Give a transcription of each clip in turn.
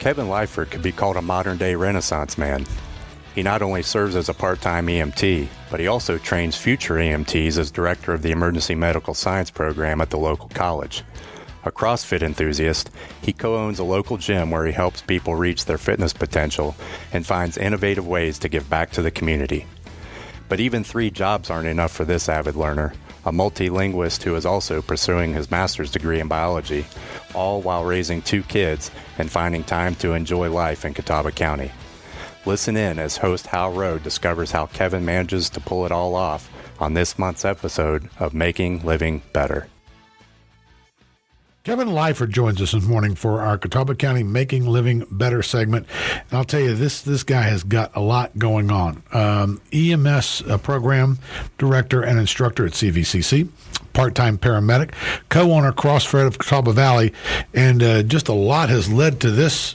Kevin Lyford could be called a modern-day Renaissance man. He not only serves as a part-time EMT, but he also trains future EMTs as director of the Emergency Medical Science program at the local college. A CrossFit enthusiast, he co-owns a local gym where he helps people reach their fitness potential and finds innovative ways to give back to the community. But even 3 jobs aren't enough for this avid learner, a multilinguist who is also pursuing his master's degree in biology, all while raising 2 kids and finding time to enjoy life in Catawba County. Listen in as host Hal Row discovers how Kevin manages to pull it all off on this month's episode of Making Living Better. Kevin Lyford joins us this morning for our Catawba County Making Living Better segment. And I'll tell you, this guy has got a lot going on. EMS program director and instructor at CVCC, part-time paramedic, co-owner Crossfit of Catawba Valley, and just a lot has led to this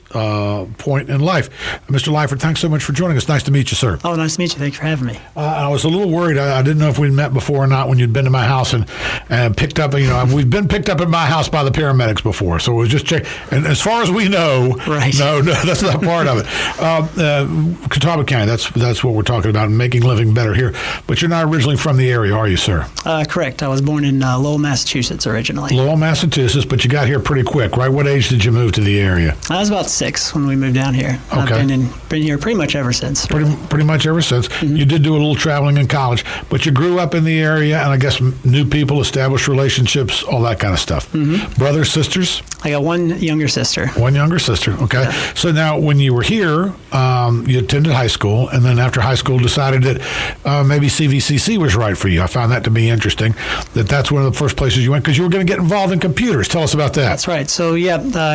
point in life. Mr. Lyford, thanks so much for joining us. Nice to meet you, sir. Oh, nice to meet you. Thanks for having me. I was a little worried. I didn't know if we'd met before or not when you'd been to my house and picked up, we've been picked up at my house by the paramedics before, so we just check. And as far as we know, right. No, that's not part of it. Catawba County, that's what we're talking about, making living better here. But you're not originally from the area, are you, sir? Correct. I was born in Lowell, Massachusetts originally. Lowell, Massachusetts, but you got here pretty quick, right? What age did you move to the area? I was about 6 when we moved down here. Okay. I've been here pretty much ever since. Pretty much ever since. Mm-hmm. You did do a little traveling in college, but you grew up in the area, and I guess knew people, established relationships, all that kind of stuff. Mm-hmm. Brothers, sisters? I got one younger sister. One younger sister, okay. Yeah. So now when you were here, you attended high school, and then after high school decided that maybe CVCC was right for you. I found that to be interesting, that's one of the first places you went because you were going to get involved in computers. Tell us about that. That's right. So,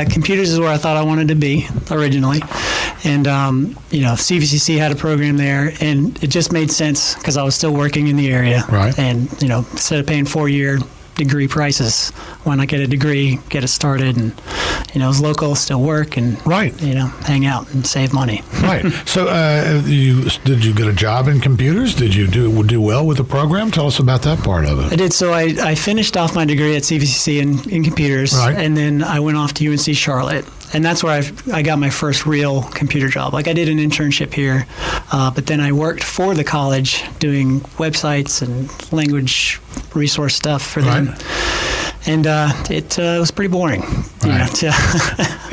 computers is where I thought I wanted to be originally. And, CVCC had a program there, and it just made sense because I was still working in the area. Right. And, instead of paying 4-year degree prices, why not get a degree, get it started, and it was local, still work, and right, hang out and save money. Right. So, did you get a job in computers? Did you do well with the program? Tell us about that part of it. I did. So I finished off my degree at CVCC in computers, right, and then I went off to UNC Charlotte. And that's where I got my first real computer job. Like I did an internship here, but then I worked for the college doing websites and language resource stuff for them. And it was pretty boring. Right.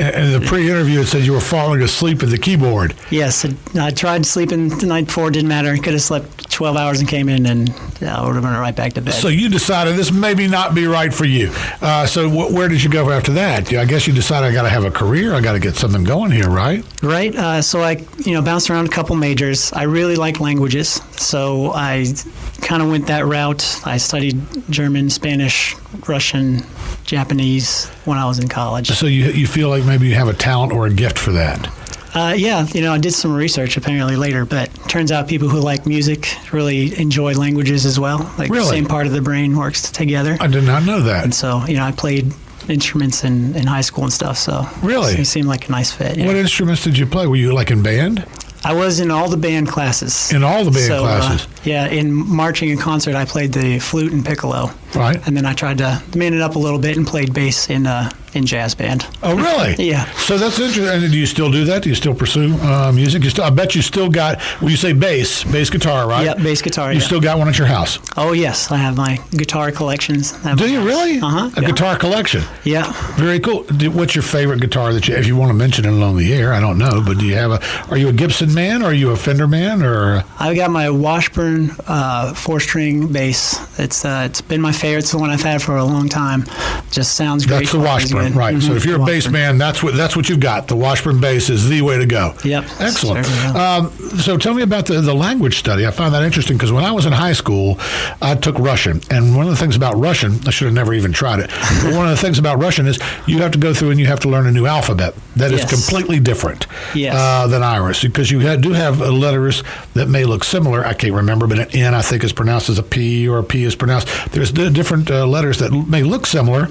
In the pre-interview, it said you were falling asleep at the keyboard. Yes. I tried sleeping the night before. Didn't matter. Could have slept 12 hours and came in, and I would have went right back to bed. So you decided this maybe not be right for you. So where did you go after that? I guess you decided I got to have a career. I got to get something going here, right? Right. So I bounced around a couple majors. I really like languages, so I kind of went that route. I studied German, Spanish, Russian, Japanese when I was in college. So you feel like maybe you have a talent or a gift for that? Yeah, I did some research apparently later, but turns out people who like music really enjoy languages as well. Like really? The same part of the brain works together. I did not know that. And so, I played instruments in high school and stuff, so really? It seemed like a nice fit. Yeah. What instruments did you play? Were you like in band? I was in all the band classes. In all the band classes? In marching and concert, I played the flute and piccolo. Right. And then I tried to man it up a little bit and played bass in jazz band. Oh, really? Yeah. So that's interesting. And do you still do that? Do you still pursue music? I bet you still got, well, you say bass guitar, right? Yep, bass guitar, You still got one at your house? Oh, yes. I have my guitar collections. Do you really? Uh-huh. A guitar collection? Yeah. Very cool. What's your favorite guitar that if you want to mention it on the air, I don't know, but do you have are you a Gibson man or are you a Fender man or? I've got my Washburn 4-string bass. It's been my favorite. It's the one I've had for a long time. Just sounds great. That's the Washburn, right. Mm-hmm. So if you're a bass man, that's what you've got. The Washburn bass is the way to go. Yep. Excellent. So tell me about the language study. I found that interesting because when I was in high school, I took Russian. And one of the things about Russian, I should have never even tried it, but one of the things about Russian is you have to go through and you have to learn a new alphabet that is completely different than Irish because you do have letters that may look similar. I can't remember, but an N I think is pronounced as a P or a P is pronounced. There's different letters that may look similar,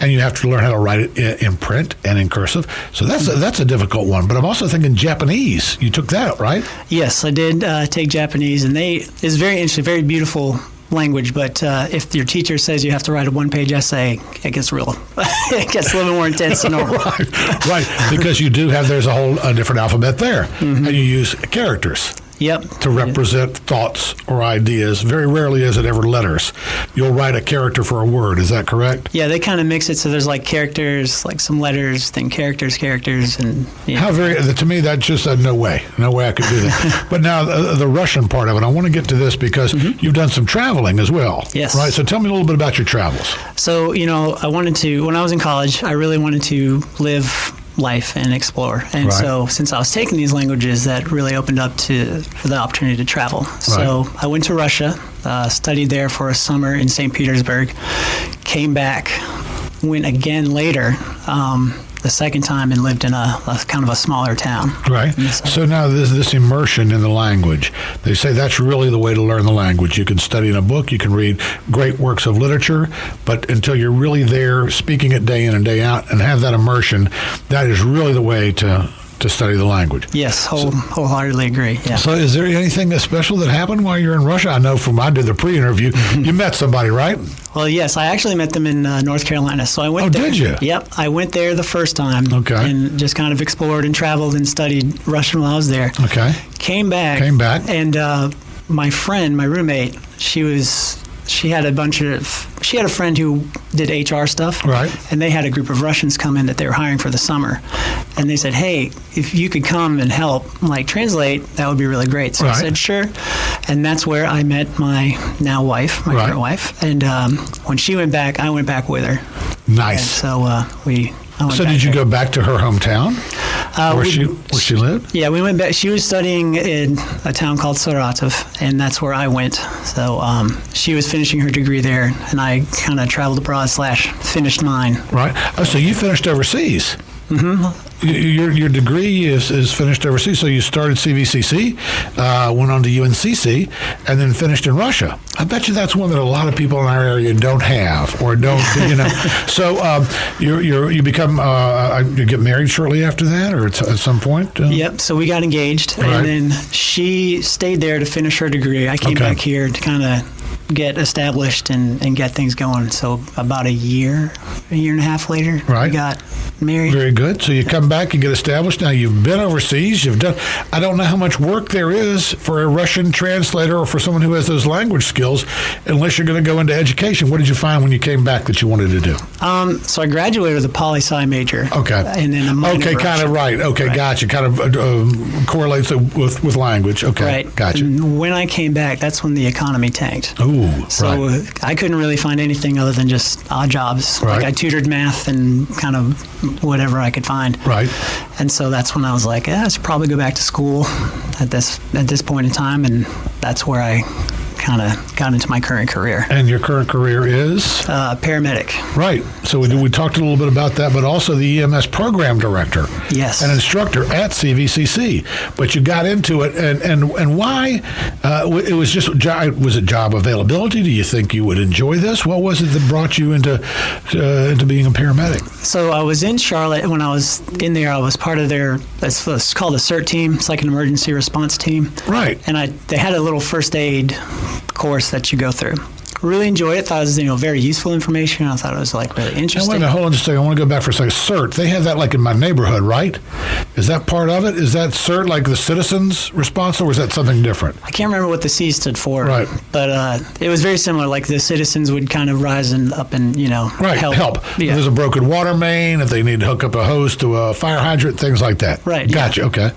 and you have to learn how to write it in print and in cursive. So that's a difficult one. But I'm also thinking Japanese. You took that, right? Yes, I did take Japanese, and it's very interesting, very beautiful language, but if your teacher says you have to write a one-page essay, it gets real. It gets a little more intense than normal. right, because there's a different alphabet there, and you use characters. Yep. To represent thoughts or ideas. Very rarely is it ever letters. You'll write a character for a word. Is that correct? Yeah, they kind of mix it so there's like characters, like some letters, then characters, and to me that's just no way I could do that. But now the Russian part of it, I want to get to this because you've done some traveling as well. Yes. Right. So tell me a little bit about your travels. So I wanted to, when I was in college, I really wanted to live life and explore. And so since I was taking these languages, that really opened up for the opportunity to travel. So I went to Russia, studied there for a summer in St. Petersburg, came back, went again later, the second time, and lived in a kind of a smaller town. Right. So now this immersion in the language, they say that's really the way to learn the language. You can study in a book, you can read great works of literature, but until you're really there speaking it day in and day out and have that immersion, that is really the way to study the language. Yes, wholeheartedly agree. Yeah. So is there anything special that happened while you're in Russia? I know I did the pre-interview, you met somebody, right? Well, yes, I actually met them in North Carolina. So I went there. Oh, did you? Yep. I went there the first time. Okay. And just kind of explored and traveled and studied Russian while I was there. Okay. Came back. And my roommate, she had a friend who did HR stuff. Right. And they had a group of Russians come in that they were hiring for the summer. And they said, hey, if you could come and help, translate, that would be really great. So I said, sure. And that's where I met my now wife, current wife. And when she went back, I went back with her. Nice. And so did you go back to her hometown where she lived? Yeah, we went back. She was studying in a town called Saratov, and that's where I went. So she was finishing her degree there, and I kind of traveled abroad / finished mine. Right. Oh, so you finished overseas. Mm-hmm. Your degree is finished overseas. So you started CVCC, went on to UNCC, and then finished in Russia. I bet you that's one that a lot of people in our area don't have or don't. So you become you get married shortly after that, or at some point. Yep. So we got engaged, and then she stayed there to finish her degree. I came back here to kind of get established and get things going. So about a year and a half later, we got married. Very good. So you come back and get established. Now you've been overseas. I don't know how much work there is for a Russian translator or for someone who has those language skills, unless you're going to go into education. What did you find when you came back that you wanted to do? So I graduated with a poli-sci major. Okay. And then a minor Okay, kind of right. Okay, gotcha. Kind of correlates it with language. Okay, right. Gotcha. And when I came back, that's when the economy tanked. Ooh, so I couldn't really find anything other than just odd jobs. Like I tutored math and kind of whatever I could find. Right. And so that's when I was like, I should probably go back to school at this point in time, and that's where I kind of got into my current career. And your current career is? Paramedic. Right. So we talked a little bit about that, but also the EMS program director. Yes. An instructor at CVCC. But you got into it, and why? It was just, was it job availability? Do you think you would enjoy this? What was it that brought you into being a paramedic? So I was in Charlotte. When I was in there, I was part of it's called a CERT team. It's like an emergency response team. Right. And they had a little first aid course that you go through. Really enjoyed it. Thought it was very useful information. I thought it was really interesting. Now, hold on just a second. I want to go back for a second. CERT, they have that in my neighborhood, right? Is that part of it? Is that CERT like the citizens response, or is that something different? I can't remember what the C stood for. Right. But it was very similar. Like the citizens would kind of rise up and help. Yeah. If there's a broken water main, if they need to hook up a hose to a fire hydrant, things like that. Right. Gotcha. Yeah. Okay.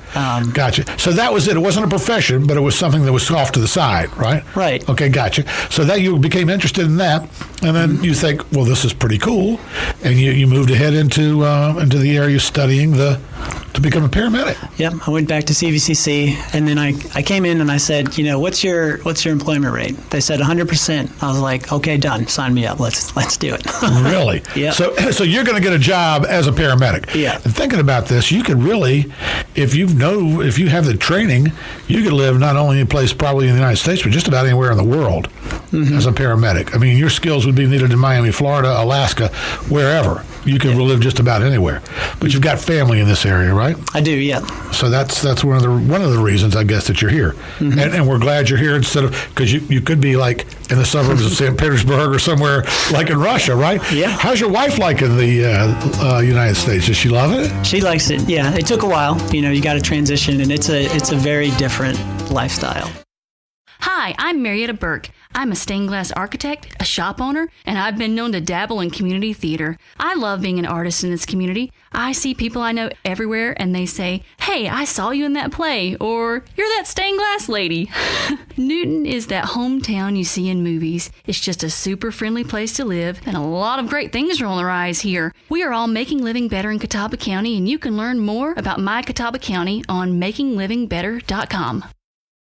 Gotcha. So that was it. It wasn't a profession, but it was something that was off to the side, right? Right. Okay. Gotcha. So that you became interested in that. And then you think, well, this is pretty cool, and you moved ahead into the area studying to become a paramedic. Yep, I went back to CVCC, and then I came in and I said, what's your employment rate? They said 100%. I was like, okay, done. Sign me up. Let's do it. Really? Yeah. So you're going to get a job as a paramedic. Yeah. And thinking about this, you could really, if you have the training, you could live not only in a place probably in the United States, but just about anywhere in the world as a paramedic. I mean, your skills would be needed in Miami, Florida, Alaska, wherever. You can live just about anywhere. But you've got family in this area, right? I do, yeah. So that's one of the reasons, I guess, that you're here. Mm-hmm. And we're glad you're here instead of, because you could be like in the suburbs of St. Petersburg or somewhere like in Russia, right? Yeah. How's your wife liking the United States? Does she love it? She likes it, yeah. It took a while. You got to transition, and it's a very different lifestyle. Hi, I'm Marietta Burke. I'm a stained glass architect, a shop owner, and I've been known to dabble in community theater. I love being an artist in this community. I see people I know everywhere, and they say, "Hey, I saw you in that play," or "You're that stained glass lady." Newton is that hometown you see in movies. It's just a super friendly place to live, and a lot of great things are on the rise here. We are all making living better in Catawba County, and you can learn more about my Catawba County on makinglivingbetter.com.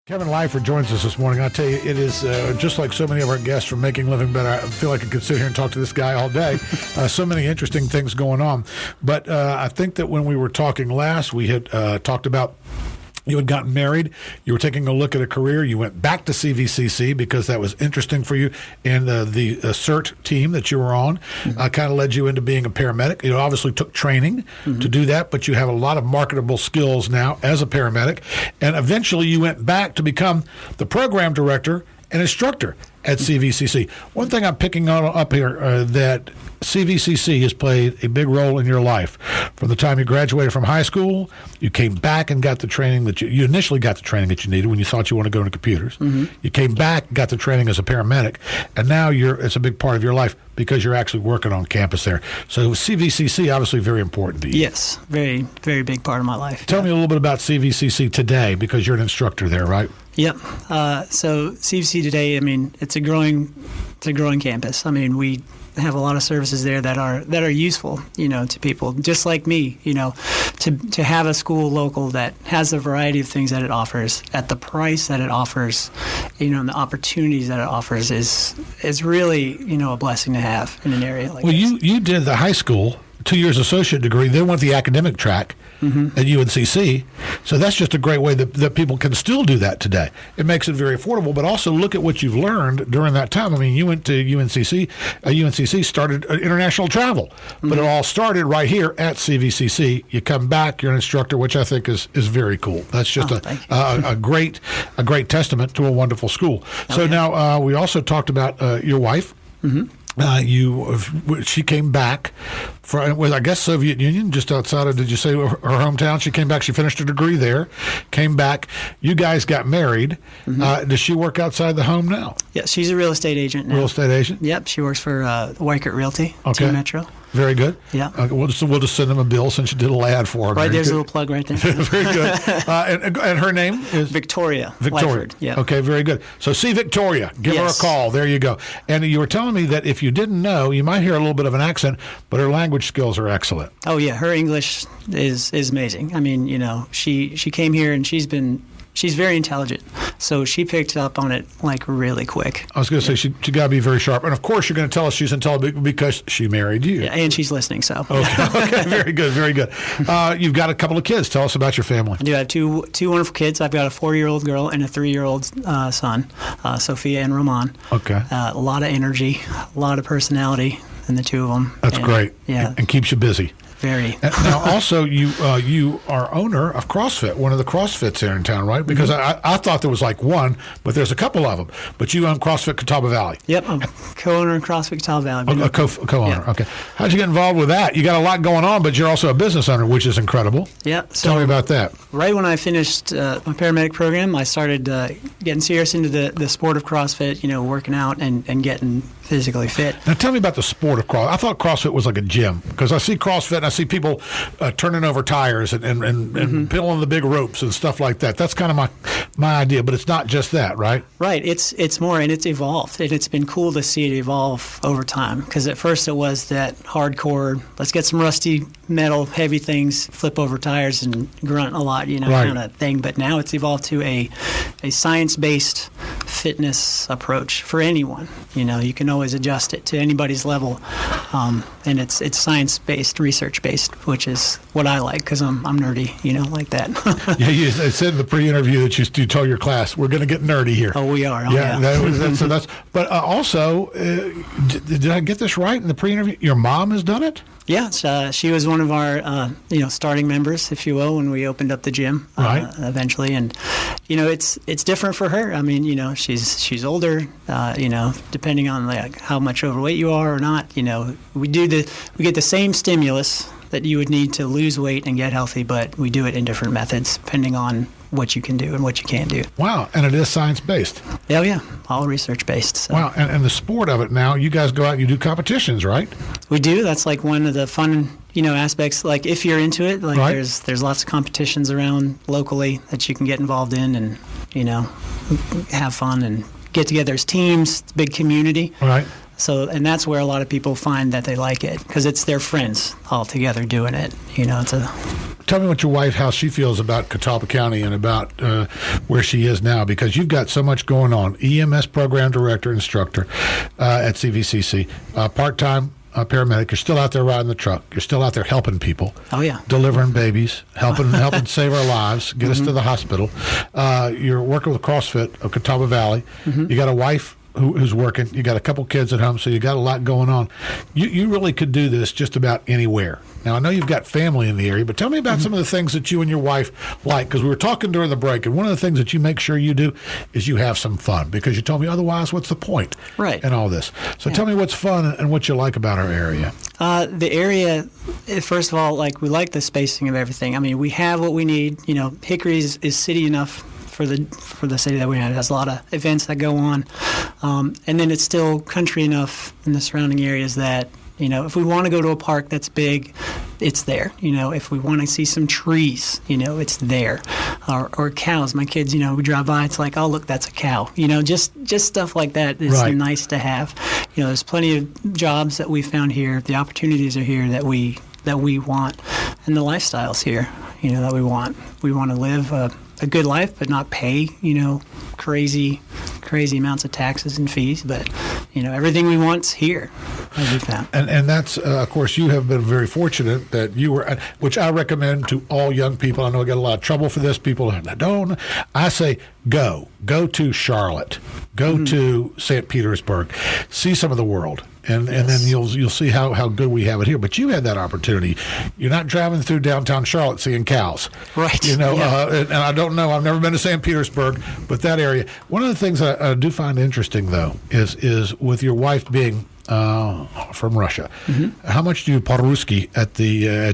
Kevin Lyford joins us this morning. I'll tell you, it is just like so many of our guests from Making Living Better. I feel like I could sit here and talk to this guy all day. So many interesting things going on. But I think that when we were talking last, we had talked about you had gotten married. You were taking a look at a career. You went back to CVCC because that was interesting for you. And the CERT team that you were on kind of led you into being a paramedic. You obviously took training to do that, but you have a lot of marketable skills now as a paramedic. And eventually you went back to become the program director and instructor at CVCC. One thing I'm picking up here that CVCC has played a big role in your life. From the time you graduated from high school, you came back and got the training that you initially got the training that you needed when you thought you wanted to go into computers. Mm-hmm. You came back, got the training as a paramedic, and now it's a big part of your life because you're actually working on campus there. So CVCC obviously very important to you. Yes, very, very big part of my life. Tell me a little bit about CVCC today because you're an instructor there, right? Yep. So CVC today, I mean, it's a growing campus. I mean, we have a lot of services there that are useful, to people just like me, to have a school local that has a variety of things that it offers at the price that it offers, and the opportunities that it offers is really, a blessing to have in an area like this. Well, you did the high school 2 years associate degree, then went the academic track at UNCC. So that's just a great way that people can still do that today. It makes it very affordable, but also look at what you've learned during that time. I mean, you went to UNCC started international travel, but it all started right here at CVCC. You come back, you're an instructor, which I think is very cool. That's just a great testament to a wonderful school. So now we also talked about your wife. Mm-hmm. She came back from, I guess, Soviet Union, just outside of, did you say her hometown? She came back, she finished her degree there, came back. You guys got married. Mm-hmm. Does she work outside the home now? Yeah, she's a real estate agent now. Real estate agent? Yep, she works for Weichert Realty, okay. Metro. Very good. Yeah. We'll just send them a bill since you did a ad for her. Right, there's a little plug right there. Very good. And her name is? Victoria. Lyford. Yeah. Okay, very good. So see Victoria. Give her a call. There you go. And you were telling me that if you didn't know, you might hear a little bit of an accent, but her language skills are excellent. Oh, yeah. Her English is amazing. I mean, she came here and she's very intelligent, so she picked up on it like really quick. I was going to say she got to be very sharp, and of course you're going to tell us she's intelligent because she married you. Yeah, and she's listening. So okay, very good, very good. You've got a couple of kids. Tell us about your family. I do have two wonderful kids. I've got a 4-year-old girl and a 3-year-old son, Sophia and Roman. Okay. A lot of energy, a lot of personality in the two of them. That's great. Yeah, and keeps you busy. Very. Now, also, you are owner of CrossFit, one of the CrossFits here in town, right? Because I thought there was like one, but there's a couple of them. But you own CrossFit Catawba Valley. Yep, I'm co-owner of CrossFit Catawba Valley. A co-owner, yeah. Okay. How'd you get involved with that? You got a lot going on, but you're also a business owner, which is incredible. Yep. Tell me about that. Right when I finished my paramedic program, I started getting serious into the sport of CrossFit, working out and getting physically fit. Now, tell me about the sport of CrossFit. I thought CrossFit was like a gym because I see CrossFit and I see people turning over tires and peeling the big ropes and stuff like that. That's kind of my idea, but it's not just that, right? Right. It's more, and it's evolved, and it's been cool to see it evolve over time. Because at first it was that hardcore, let's get some rusty metal, heavy things, flip over tires and grunt a lot, right. kind of thing. But now it's evolved to a science-based fitness approach for anyone. You can always adjust it to anybody's level. and it's science-based, research-based, which is what I like because I'm nerdy, like that. Yeah, you said in the pre-interview that you told your class, we're going to get nerdy here. Oh, we are. Oh, yeah. But also, did I get this right in the pre-interview? Your mom has done it? Yeah, she was one of our, starting members, if you will, when we opened up the gym eventually. And, it's different for her. I mean, she's older, depending on like how much overweight you are or not. We get the same stimulus that you would need to lose weight and get healthy, but we do it in different methods depending on what you can do and what you can't do. Wow, and it is science-based. Yeah, all research-based. So. Wow, and the sport of it now, you guys go out and you do competitions, right? We do. That's like one of the fun, aspects. Like if you're into it, like there's lots of competitions around locally that you can get involved in and, have fun and get together as teams. It's a big community. Right. So, and that's where a lot of people find that they like it because it's their friends all together doing it. Tell me how she feels about Catawba County and about where she is now, because you've got so much going on. EMS program director, instructor at CVCC, part-time paramedic. You're still out there riding the truck. You're still out there helping people. Oh, yeah. Delivering babies, helping save our lives, get us to the hospital. You're working with CrossFit of Catawba Valley. Mm-hmm. You got a wife who's working. You got a couple kids at home, so you got a lot going on. You really could do this just about anywhere. Now, I know you've got family in the area, but tell me about some of the things that you and your wife like, because we were talking during the break, and one of the things that you make sure you do is you have some fun, because you told me otherwise, what's the point? Right. And all this. So tell me what's fun and what you like about our area. The area, first of all, we like the spacing of everything. I mean, we have what we need. Hickory is city enough for the city that we have. It has a lot of events that go on. And then it's still country enough in the surrounding areas that, if we want to go to a park that's big, it's there. If we want to see some trees, it's there. Or cows. My kids, we drive by, it's like, oh, look, that's a cow. Just stuff like that is nice to have. There's plenty of jobs that we found here. The opportunities are here that we want. And the lifestyle's here, that we want. We want to live a good life, but not pay, crazy amounts of taxes and fees. But, everything we want's here, as we found. And that's, of course, you have been very fortunate that you were, which I recommend to all young people. I know I get a lot of trouble for this. People don't. I say go to Charlotte, go to St. Petersburg, see some of the world. And then you'll see how good we have it here. But you had that opportunity. You're not driving through downtown Charlotte seeing cows. Right. And I don't know. I've never been to St. Petersburg, but that area. One of the things I do find interesting, though, is with your wife being from Russia. Mm-hmm. How much do you по-русски at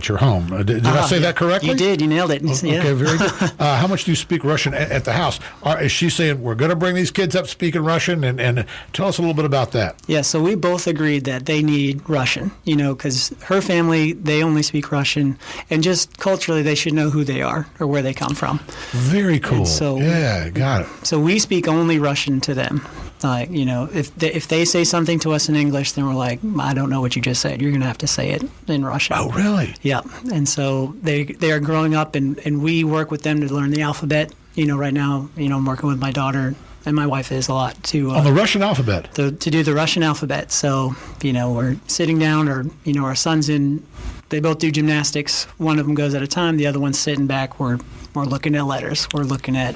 your home? Did I say that correctly? You did. You nailed it. Okay, very good. How much do you speak Russian at the house? Is she saying, we're going to bring these kids up speaking Russian? And tell us a little bit about that. Yeah, so we both agreed that they need Russian, because her family, they only speak Russian. And just culturally, they should know who they are or where they come from. Very cool. Yeah, got it. So we speak only Russian to them. If they say something to us in English, then we're like, I don't know what you just said. You're going to have to say it in Russian. Oh, really? Yeah. And so they are growing up, and we work with them to learn the alphabet. Right now, I'm working with my daughter, and my wife is a lot, on the Russian alphabet? To do the Russian alphabet. So, we're sitting down, or, our son's in, they both do gymnastics. One of them goes at a time. The other one's sitting back. We're looking at letters. We're looking at,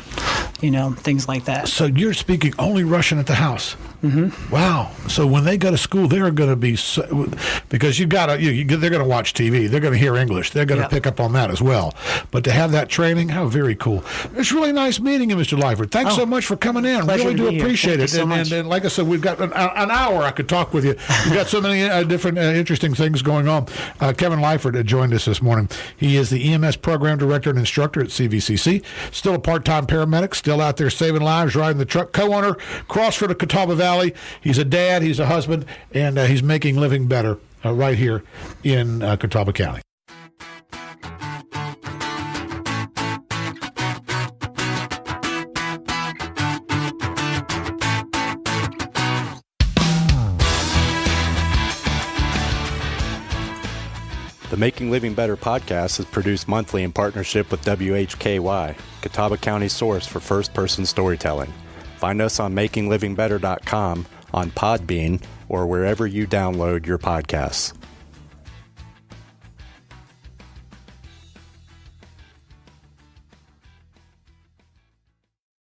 things like that. So you're speaking only Russian at the house? Mm-hmm. Wow. So when they go to school, they're going to be because they're going to watch TV. They're going to hear English. They're going to pick up on that as well. But to have that training, how very cool. It's really nice meeting you, Mr. Lyford. Thanks so much for coming in. Really do appreciate it. And like I said, we've got an hour I could talk with you. We've got so many different interesting things going on. Kevin Lyford joined us this morning. He is the EMS program director and instructor at CVCC. Still a part-time paramedic. Still out there saving lives, riding the truck. Co-owner, Crossfit of Catawba Valley. He's a dad, he's a husband, and he's making living better right here in Catawba County. The Making Living Better podcast is produced monthly in partnership with WHKY, Catawba County's source for first-person storytelling. Find us on makinglivingbetter.com, on Podbean, or wherever you download your podcasts.